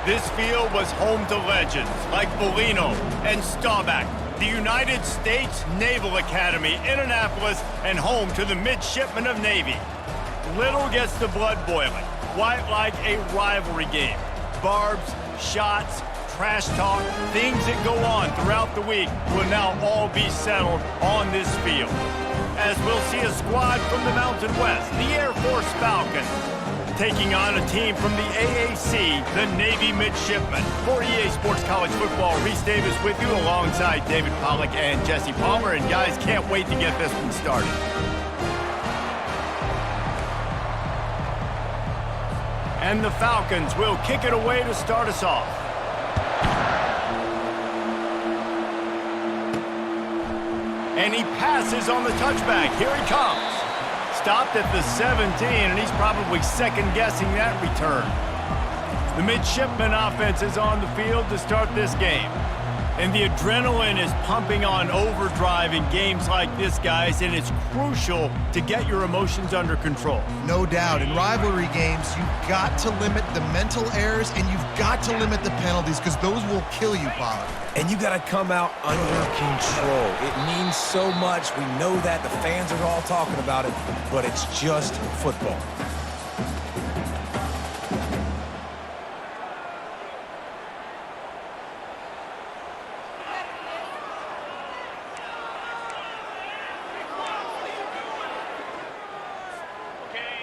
This field was home to legends like Bellino and Staubach, the United States Naval Academy in Annapolis, and home to the Midshipmen of Navy. Little gets the blood boiling, quite like a rivalry game. Barbs, shots, trash talk, things that go on throughout the week will now all be settled on this field. As we'll see a squad from the Mountain West, the Air Force Falcons, taking on a team from the AAC, the Navy Midshipmen. For EA Sports College Football, Reese Davis with you alongside David Pollack and Jesse Palmer. And guys, can't wait to get this one started. And the Falcons will kick it away to start us off. And he passes on the touchback. Here he comes. Stopped at the 17, and he's probably second-guessing that return. The Midshipmen offense is on the field to start this game. And the adrenaline is pumping on overdrive in games like this, guys, and it's crucial to get your emotions under control. No doubt. In rivalry games, you've got to limit the mental errors, and you've got to limit the penalties, because those will kill you, Pollard. And you got to come out under control. It means so much. We know that. The fans are all talking about it, but it's just football.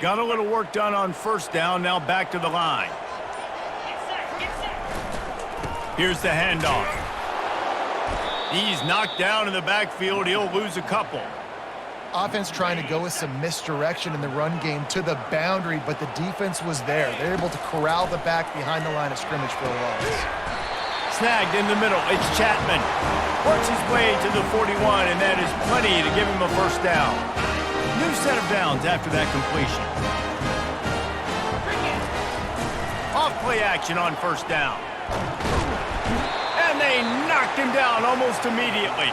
Got a little work done on first down, now back to the line. Here's the handoff. He's knocked down in the backfield. He'll lose a couple. Offense trying to go with some misdirection in the run game to the boundary, but the defense was there. They're able to corral the back behind the line of scrimmage for a loss. Snagged in the middle. It's Chapman. Works his way to the 41, and that is plenty to give him a first down. New set of downs after that completion. Off play action on first down. And they knocked him down almost immediately.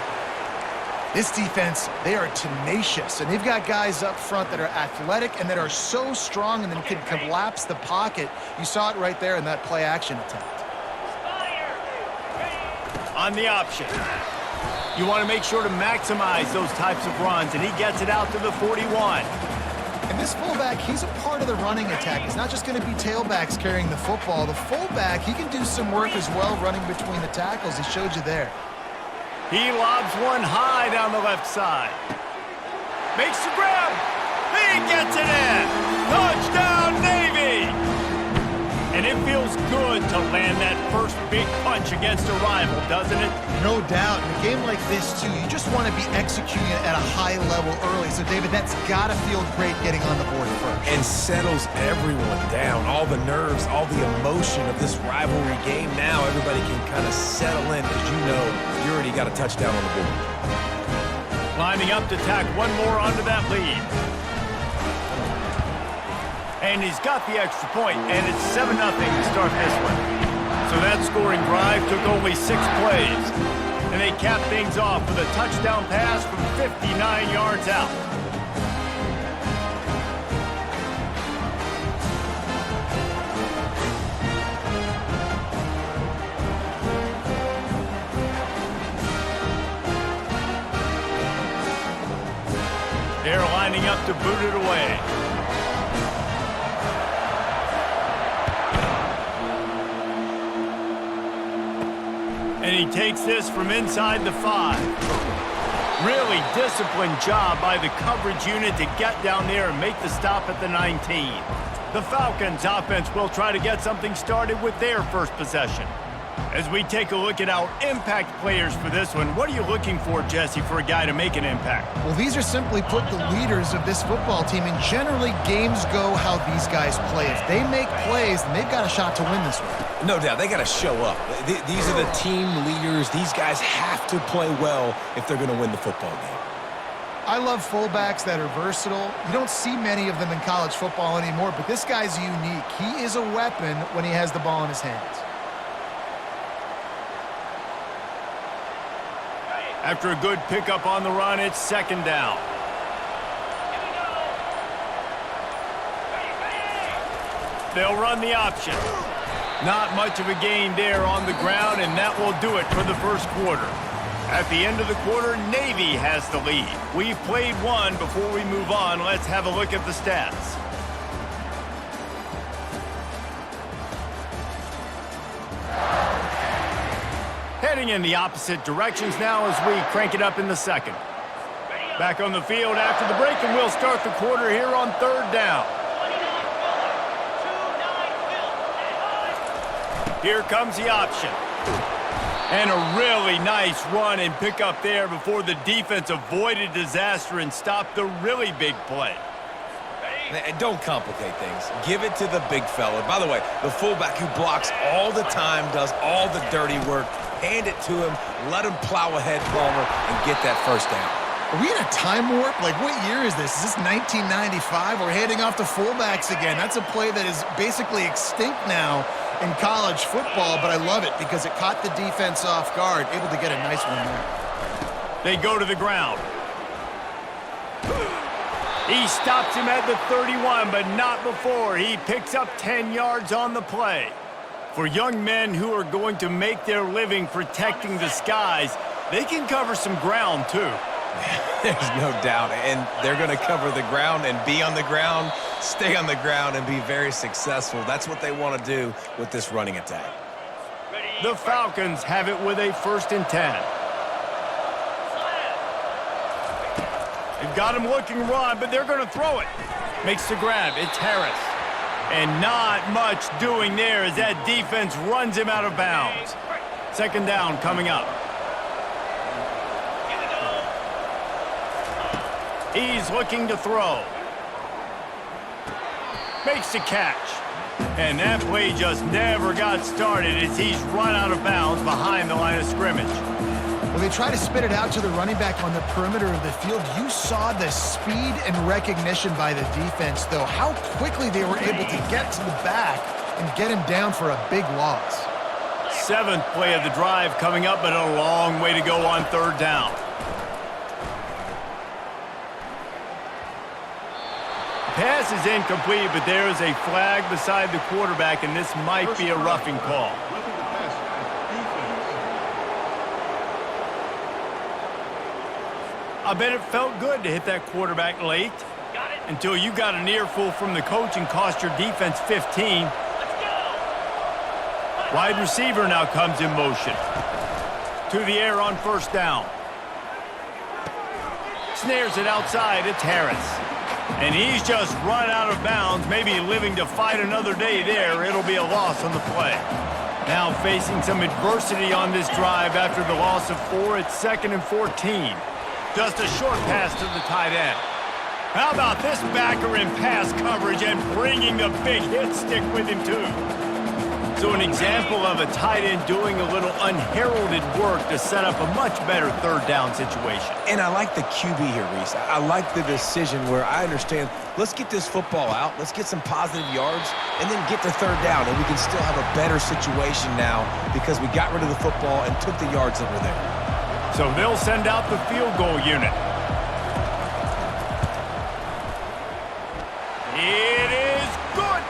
This defense, they are tenacious, and they've got guys up front that are athletic and that are so strong and then can collapse the pocket. You saw it right there in that play action attempt. On the option. You want to make sure to maximize those types of runs, and he gets it out to the 41. And this fullback, he's a part of the running attack. It's not just going to be tailbacks carrying the football. The fullback, he can do some work as well running between the tackles. He showed you there. He lobs one high down the left side. Makes the grab. He gets it in. Touchdown, Navy! And it feels good to land that first big punch against a rival, doesn't it? No doubt. In a game like this, too, you just want to be executing it at a high level early. So, David, that's got to feel great getting on the board first. And settles everyone down. All the nerves, all the emotion of this rivalry game. Now everybody can kind of settle in because you know you already got a touchdown on the board. Lining up to tack one more onto that lead. And he's got the extra point, and it's 7-0 to start this one. So that scoring drive took only 6 plays. And they cap things off with a touchdown pass from 59 yards out. They're lining up to boot it away. And he takes this from inside the 5. Really disciplined job by the coverage unit to get down there and make the stop at the 19. The Falcons offense will try to get something started with their first possession. As we take a look at our impact players for this one, what are you looking for, Jesse, for a guy to make an impact? Well, these are simply put the leaders of this football team, and generally games go how these guys play. If they make plays, then they've got a shot to win this one. No doubt. They got to show up. These are the team leaders. These guys have to play well if they're going to win the football game. I love fullbacks that are versatile. You don't see many of them in college football anymore, but this guy's unique. He is a weapon when he has the ball in his hands. After a good pickup on the run, it's second down. They'll run the option. Not much of a gain there on the ground, and that will do it for the first quarter. At the end of the quarter, Navy has the lead. We've played one. Before we move on, let's have a look at the stats. Heading in the opposite directions now as we crank it up in the second. Back on the field after the break, and we'll start the quarter here on third down. Here comes the option. And a really nice run and pick up there before the defense avoided disaster and stopped the really big play. And don't complicate things. Give it to the big fella. By the way, the fullback who blocks all the time, does all the dirty work. Hand it to him, let him plow ahead, Palmer, and get that first down. Are we in a time warp? Like, what year is this? Is this 1995? We're handing off to fullbacks again. That's a play that is basically extinct now in college football, but I love it because it caught the defense off guard, able to get a nice one there. They go to the ground. He stops him at the 31, but not before. He picks up 10 yards on the play. For young men who are going to make their living protecting the skies, they can cover some ground, too. There's no doubt, and they're going to cover the ground and be on the ground, stay on the ground, and be very successful. That's what they want to do with this running attack. The Falcons have it with a 1st and 10. They've got him looking run, but they're going to throw it. Makes the grab. It's Harris. And not much doing there as that defense runs him out of bounds. 2nd down coming up. He's looking to throw. Makes the catch. And that play just never got started as he's run out of bounds behind the line of scrimmage. When they try to spit it out to the running back on the perimeter of the field, you saw the speed and recognition by the defense, though, how quickly they were able to get to the back and get him down for a big loss. 7th play of the drive coming up, but a long way to go on 3rd down. Pass is incomplete, but there is a flag beside the quarterback, and this might be a roughing call. I bet it felt good to hit that quarterback late until you got an earful from the coach and cost your defense 15. Wide receiver now comes in motion. To the air on 1st down. Snares it outside. It's Harris. And he's just run out of bounds, maybe living to fight another day there. It'll be a loss on the play. Now facing some adversity on this drive after the loss of 4. It's 2nd and 14. Just a short pass to the tight end. How about this backer in pass coverage and bringing the big hit stick with him, too? So an example of a tight end doing a little unheralded work to set up a much better 3rd down situation. And I like the QB here, Reese. I like the decision where I understand, let's get this football out, let's get some positive yards, and then get to 3rd down, and we can still have a better situation now because we got rid of the football and took the yards that were there. So they'll send out the field goal unit. It is good.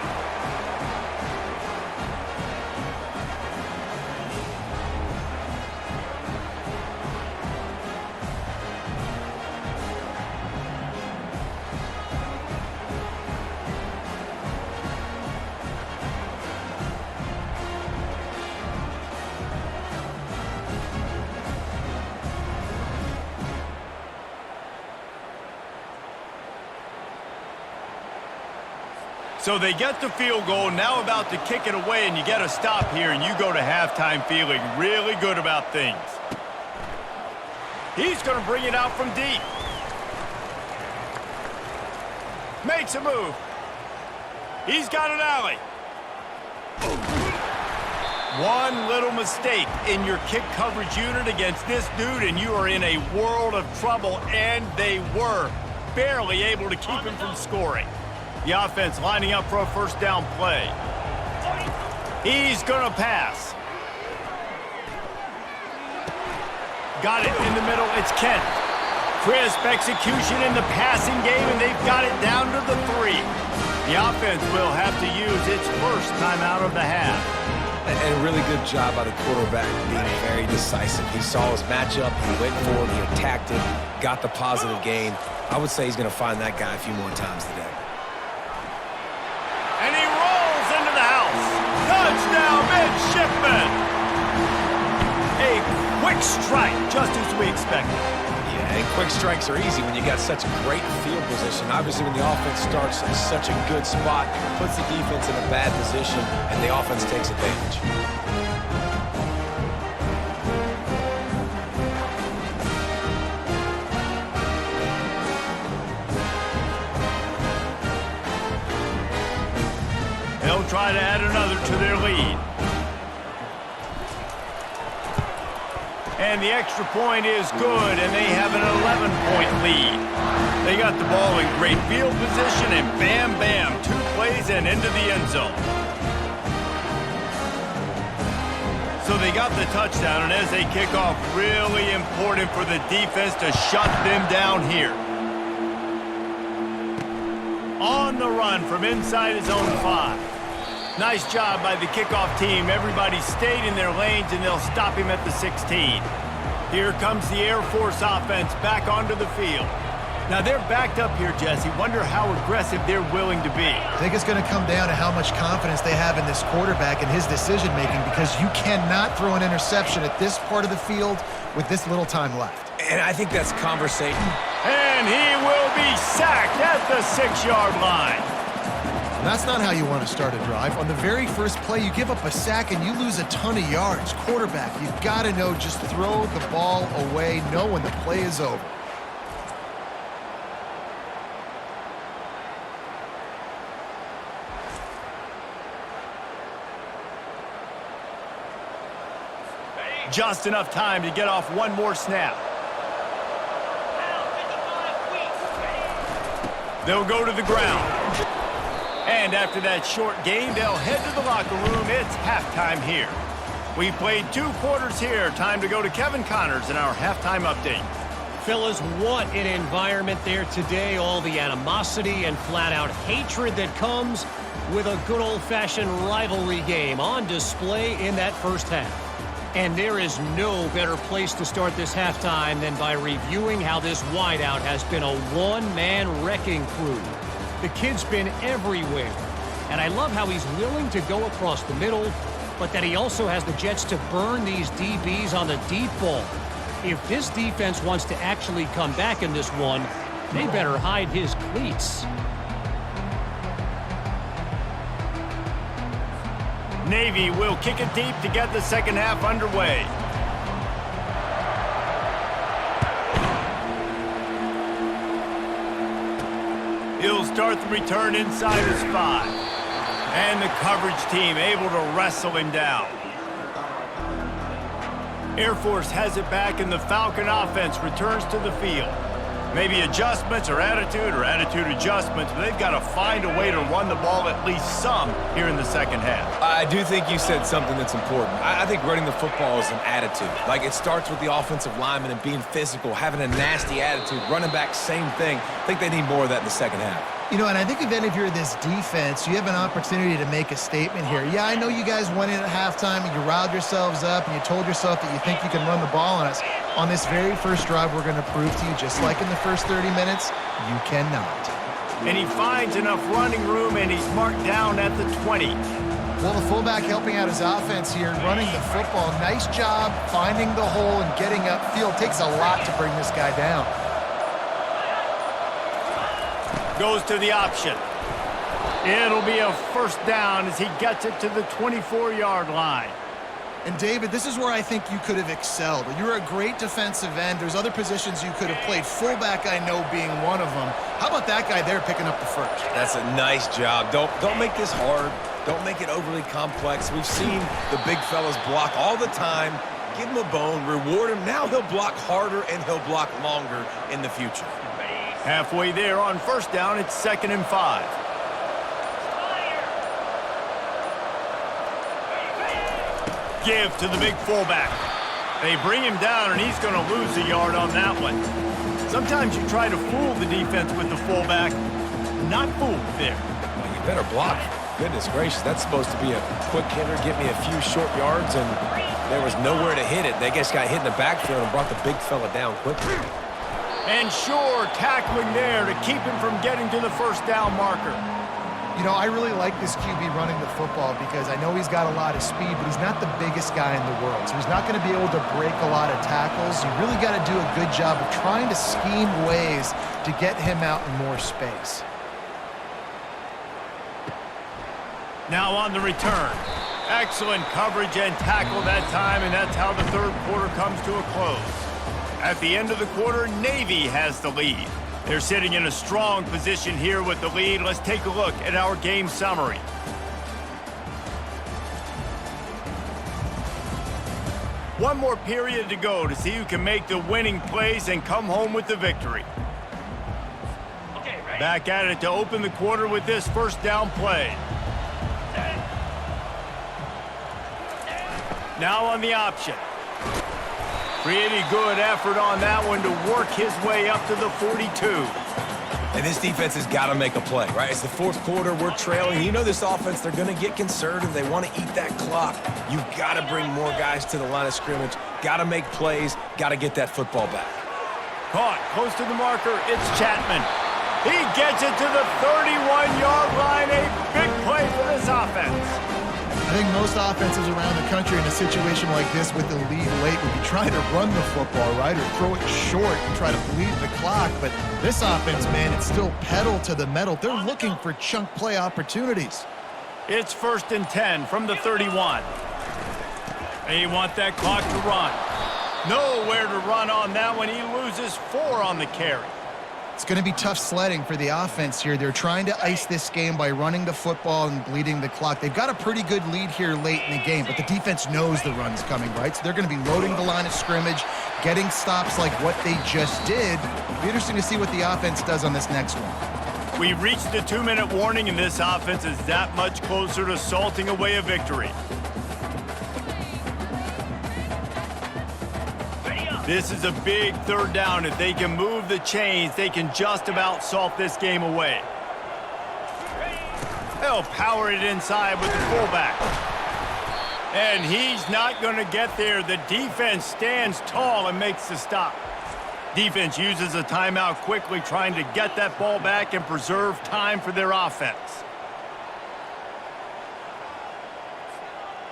So they get the field goal, now about to kick it away, and you get a stop here, and you go to halftime feeling really good about things. He's going to bring it out from deep. Makes a move. He's got an alley. One little mistake in your kick coverage unit against this dude, and you are in a world of trouble, and they were barely able to keep him from scoring. The offense lining up for a 1st down play. He's going to pass. Got it in the middle. It's Kent. Crisp execution in the passing game, and they've got it down to the 3. The offense will have to use its 1st timeout of the half. And a really good job by the quarterback being very decisive. He saw his matchup, he went for it, he attacked it, got the positive gain. I would say he's going to find that guy a few more times today. And he rolls into the house. Touchdown, Midshipmen! A quick strike, just as we expected. Yeah, and quick strikes are easy when you got such a great field position. Obviously, when the offense starts in such a good spot, puts the defense in a bad position, and the offense takes advantage. They'll try to add another to their lead. And the extra point is good, and they have an 11-point lead. They got the ball in great field position, and bam, bam, 2 plays and into the end zone. So they got the touchdown, and as they kick off, really important for the defense to shut them down here. On the run from inside his own 5. Nice job by the kickoff team. Everybody stayed in their lanes, and they'll stop him at the 16. Here comes the Air Force offense back onto the field. Now they're backed up here, Jesse. Wonder how aggressive they're willing to be. I think it's going to come down to how much confidence they have in this quarterback and his decision-making, because you cannot throw an interception at this part of the field with this little time left. And I think that's conversation. And he will be sacked at the 6-yard line. That's not how you want to start a drive. On the very first play, you give up a sack and you lose a ton of yards. Quarterback, you've got to know, just throw the ball away, know when the play is over. Just enough time to get off one more snap. They'll go to the ground. And after that short game, they'll head to the locker room. It's halftime here. We played 2 quarters here. Time to go to Kevin Connors in our halftime update. Fellas, what an environment there today. All the animosity and flat-out hatred that comes with a good old-fashioned rivalry game on display in that first half. And there is no better place to start this halftime than by reviewing how this wideout has been a one-man wrecking crew. The kid's been everywhere, and I love how he's willing to go across the middle, but that he also has the jets to burn these DBs on the deep ball. If this defense wants to actually come back in this one, they better hide his cleats. Navy will kick it deep to get the second half underway. He'll start the return inside his 5. And the coverage team able to wrestle him down. Air Force has it back, and the Falcon offense returns to the field. Maybe adjustments or attitude adjustments, but they've got to find a way to run the ball at least some here in the second half. I do think you said something that's important. I think running the football is an attitude. Like, it starts with the offensive lineman and being physical, having a nasty attitude. Running back, same thing. I think they need more of that in the second half. You know, and I think if you're this defense, you have an opportunity to make a statement here. Yeah, I know you guys went in at halftime and you riled yourselves up and you told yourself that you think you can run the ball on us. On this very first drive, we're going to prove to you, just like in the first 30 minutes, you cannot. And he finds enough running room, and he's marked down at the 20. Well, the fullback helping out his offense here, running the football. Nice job finding the hole and getting upfield. Takes a lot to bring this guy down. Goes to the option. It'll be a first down as he gets it to the 24-yard line. And David, this is where I think you could have excelled. You're a great defensive end. There's other positions you could have played. Fullback, I know, being one of them. How about that guy there picking up the first? That's a nice job. Don't make this hard. Don't make it overly complex. We've seen the big fellas block all the time. Give him a bone, reward him. Now he'll block harder and he'll block longer in the future. Halfway there on first down, it's 2nd and 5. Give to the big fullback. They bring him down, and he's going to lose a yard on that one. Sometimes you try to fool the defense with the fullback. Not fooled there. Well, you better block. Goodness gracious, that's supposed to be a quick hitter, get me a few short yards, and there was nowhere to hit it. They just got hit in the backfield and brought the big fella down quickly. And sure, tackling there to keep him from getting to the first down marker. You know, I really like this QB running the football because I know he's got a lot of speed, but he's not the biggest guy in the world. So he's not going to be able to break a lot of tackles. You really got to do a good job of trying to scheme ways to get him out in more space. Now on the return. Excellent coverage and tackle that time, and that's how the third quarter comes to a close. At the end of the quarter, Navy has the lead. They're sitting in a strong position here with the lead. Let's take a look at our game summary. One more period to go to see who can make the winning plays and come home with the victory. Back at it to open the quarter with this first down play. Now on the option. Pretty good effort on that one to work his way up to the 42. And this defense has got to make a play, right? It's the fourth quarter. We're trailing. You know this offense, they're going to get conservative. They want to eat that clock. You've got to bring more guys to the line of scrimmage. Got to make plays. Got to get that football back. Caught close to the marker. It's Chapman. He gets it to the 31-yard line. A big play for this offense. I think most offenses around the country in a situation like this with the lead late would be trying to run the football, right, or throw it short and try to bleed the clock. But this offense, man, it's still pedal to the metal. They're looking for chunk play opportunities. It's 1st and 10 from the 31. They want that clock to run. Nowhere to run on that one. He loses 4 on the carry. It's going to be tough sledding for the offense here. They're trying to ice this game by running the football and bleeding the clock. They've got a pretty good lead here late in the game, but the defense knows the run's coming, right? So they're going to be loading the line of scrimmage, getting stops like what they just did. It'll be interesting to see what the offense does on this next one. We've reached the 2-minute warning, and this offense is that much closer to salting away a victory. This is a big third down. If they can move the chains, they can just about salt this game away. They'll power it inside with the fullback. And he's not going to get there. The defense stands tall and makes the stop. Defense uses a timeout quickly, trying to get that ball back and preserve time for their offense.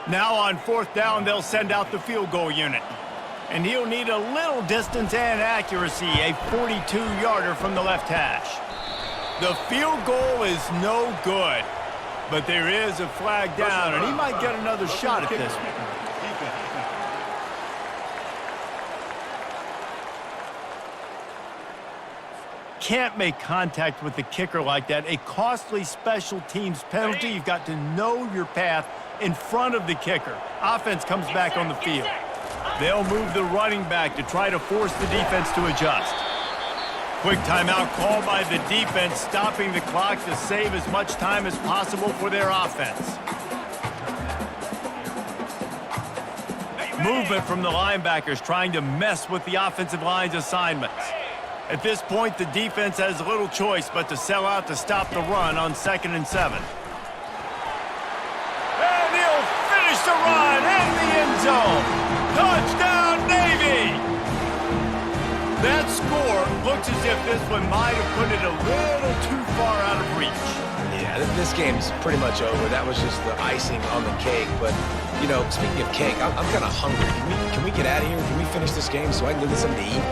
Now on 4th down, they'll send out the field goal unit. And he'll need a little distance and accuracy, a 42-yarder from the left hash. The field goal is no good, but there is a flag down, and he might get another shot at this one. Can't make contact with the kicker like that. A costly special teams penalty. You've got to know your path in front of the kicker. Offense comes back on the field. They'll move the running back to try to force the defense to adjust. Quick timeout called by the defense, stopping the clock to save as much time as possible for their offense. Movement from the linebackers trying to mess with the offensive line's assignments. At this point, the defense has little choice but to sell out to stop the run on 2nd and 7. And he'll finish the run in the end zone. Touchdown, Navy! That score looks as if this one might have put it a little too far out of reach. Yeah, this game's pretty much over. That was just the icing on the cake. But, you know, speaking of cake, I'm kind of hungry. Can we get out of here? Can we finish this game so I can go get something to eat?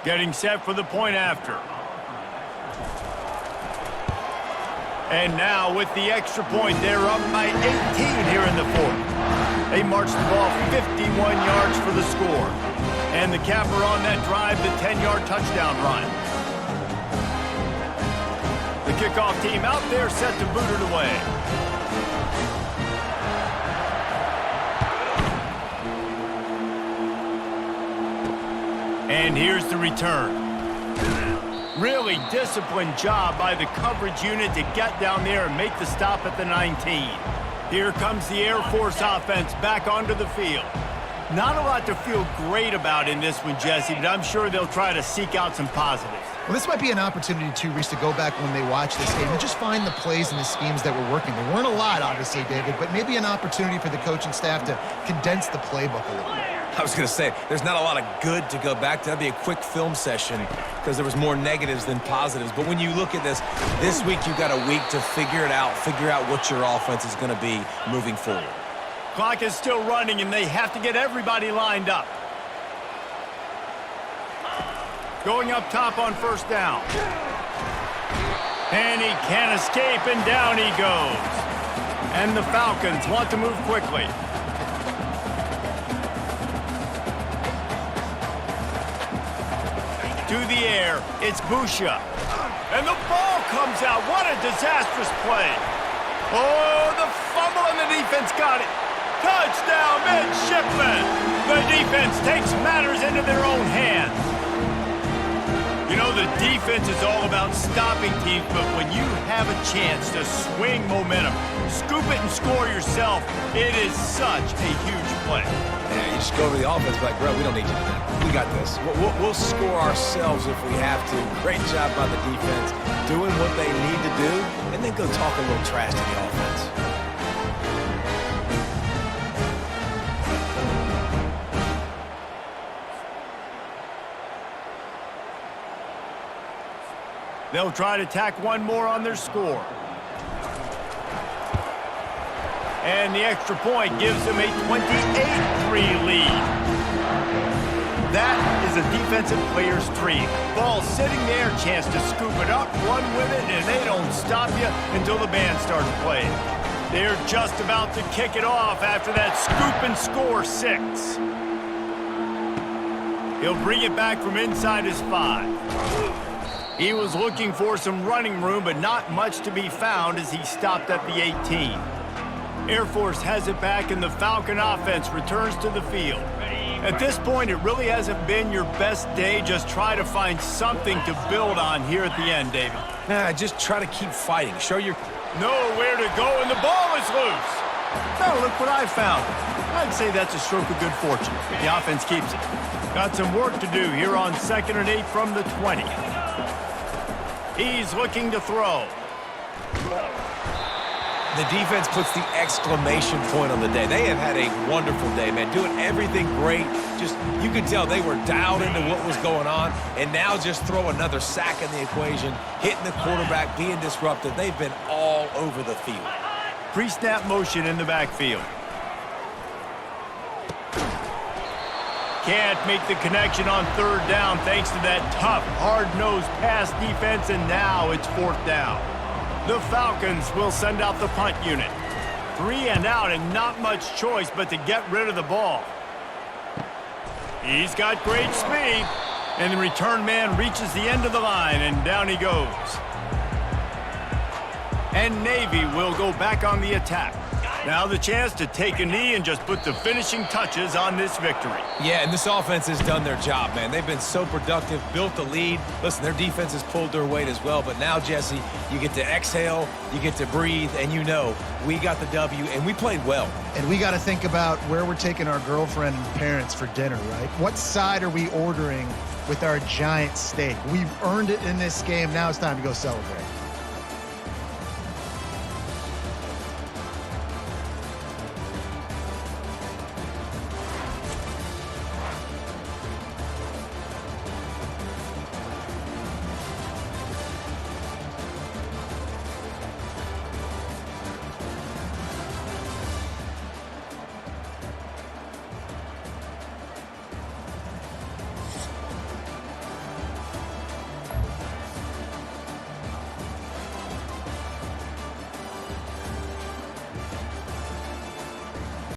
Getting set for the point after. And now with the extra point, they're up by 18 here in the 4th. They march the ball 51 yards for the score. And the capper on that drive, the 10-yard touchdown run. The kickoff team out there set to boot it away. And here's the return. Really disciplined job by the coverage unit to get down there and make the stop at the 19. Here comes the Air Force offense back onto the field. Not a lot to feel great about in this one, Jesse, but I'm sure they'll try to seek out some positives. Well, this might be an opportunity, too, Reese, to go back when they watch this game and just find the plays and the schemes that were working. There weren't a lot, obviously, David, but maybe an opportunity for the coaching staff to condense the playbook a little bit. I was going to say, there's not a lot of good to go back to. That'd be a quick film session because there was more negatives than positives. But when you look at this week you've got a week to figure it out, figure out what your offense is going to be moving forward. Clock is still running, and they have to get everybody lined up. Going up top on first down. And he can't escape, and down he goes. And the Falcons want to move quickly. To the air, it's Busha. And the ball comes out. What a disastrous play. Oh, the fumble, and the defense got it. Touchdown, Midshipmen! The defense takes matters into their own hands. You know, the defense is all about stopping teams, but when you have a chance to swing momentum, scoop it and score yourself, it is such a huge play. Yeah, you just go over the offense, like, bro, we don't need you to do that. We got this. We'll score ourselves if we have to. Great job by the defense, doing what they need to do, and then go talk a little trash to the offense. They'll try to tack one more on their score. And the extra point gives them a 28-3 lead. That is a defensive player's dream. Ball sitting there, chance to scoop it up, run with it, and they don't stop you until the band starts playing. They're just about to kick it off after that scoop and score 6. He'll bring it back from inside his 5. He was looking for some running room, but not much to be found as he stopped at the 18. Air Force has it back, and the Falcon offense returns to the field. At this point, it really hasn't been your best day. Just try to find something to build on here at the end, David. Nah, just try to keep fighting. Show your... Nowhere to go, and the ball is loose. Now look what I found. I'd say that's a stroke of good fortune. The offense keeps it. Got some work to do here on 2nd and 8 from the 20. He's looking to throw. The defense puts the exclamation point on the day. They have had a wonderful day, man. Doing everything great. Just, you could tell they were dialed into what was going on. And now just throw another sack in the equation, hitting the quarterback, being disruptive. They've been all over the field. Pre-snap motion in the backfield. Can't make the connection on 3rd down thanks to that tough, hard-nosed pass defense, and now it's 4th down. The Falcons will send out the punt unit. 3 and out, and not much choice but to get rid of the ball. He's got great speed, and the return man reaches the end of the line, and down he goes. And Navy will go back on the attack. Now the chance to take a knee and just put the finishing touches on this victory. Yeah, and this offense has done their job, man. They've been so productive, built the lead. Listen, their defense has pulled their weight as well. But now, Jesse, you get to exhale, you get to breathe, and you know we got the W, and we played well. And we got to think about where we're taking our girlfriend and parents for dinner, right? What side are we ordering with our giant steak? We've earned it in this game. Now it's time to go celebrate.